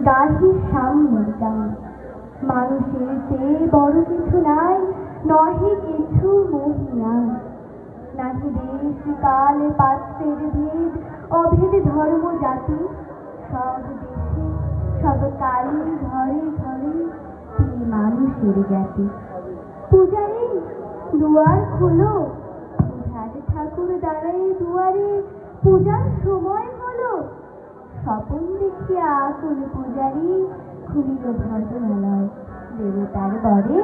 গাহি সামনে গান মানুষের চেয়ে বড় কিছু নাই, নহে কিছু মহিয়ান। নাহি দেশ কাল পাত্রের ভেদ, অভেদ ধর্ম জাতি, সব দেশে সব কালে ঘরে ঘরে তিনি মানুষের জ্ঞাতি। পূজারি দুয়ার খোলো, পূজার ঠাকুর দাঁড়ায় দুয়ারে, পূজার সময় হলো। স্বপন দেখিয়া আকুল পূজারি খুলিল ভজনালয়। দেবতার বরে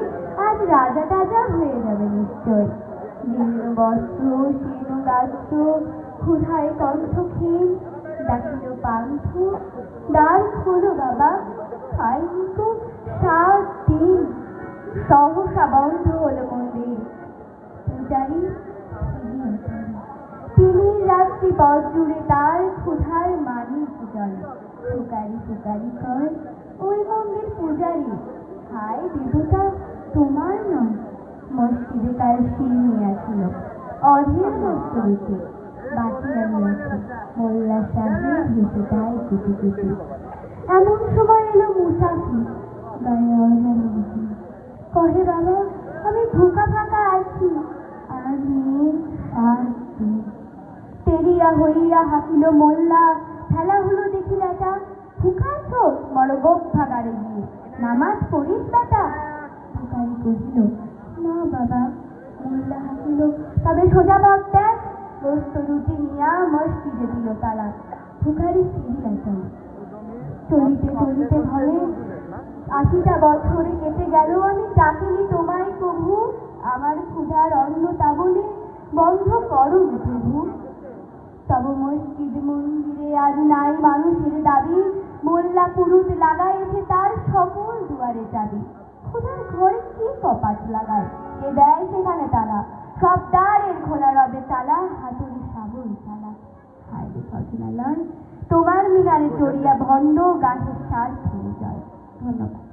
আজ রাজা টাজা হয়ে যাবে নিশ্চয়। জীর্ণ বস্ত্র শীর্ণ গাত্র, ক্ষুধায় কণ্ঠক্ষীণ, ডাকিল পান্থ দ্বার খোলো বাবা, খাইনি তো 7 দিন। সহসা বন্ধ হলো মন্দির। পূজারি তিনি রাত্রি পথ জুড়ে তার ক্ষুধার মানিক জলে। ফুকারি ফুকারি কর ওই মন্দির পূজারি, হায় দেবতা তোমার নয়। মসজিদে কাল শিল নিয়েছিল, অধীর বস্তুতে বাটি আনিয়াছে। মোল্লা সাহেব হেসে যায় কুটি কুটি। এমন সময় এলো মুসাফির, গায়ে অজানি বুঝি। কহে বাবা আমি ভুকা ফাঁকা আছি, আর মেয়ে 7 দিন। তেরিয়া হইয়া হাঁকিল মোল্লা, ফেলা হলো দেখি বেটা। ফুকাছ বড় গোপ ভাগাড়ে গিয়ে, নামাজ পড়িস বেটা। ফুকারি কহিল না বাবা। মোল্লা হাঁকিল তবে সোজা পথ দেখ। গোস্ত রুটি নিয়া মসজিদে দিল তালা। ফুকারি ফিরিয়া চল। চলিতে চলিতে বলে 80টা বছরে কেটে গেল, আমি ডাকিনি তোমায় প্রভু। আমার ক্ষুধার অন্ন তা বলে বন্ধ করো প্রভু। তব মসজিদ মন্দিরে আজ নাই মানুষের দাবি। মোল্লা পুরুত লাগাইছে তার সকল দুয়ারে চাবি। খোদার ঘরে কি কপাট লাগায়, কে দেয় সেখানে তালা। সব দ্বারের খোলা রবে তালা, হাতুড়ি সাবল তালা। হায় রে ভজনালয়, তোমার মিনারে চড়িয়া ভণ্ড গাছের স্বার্থের জয়। ধন্যবাদ।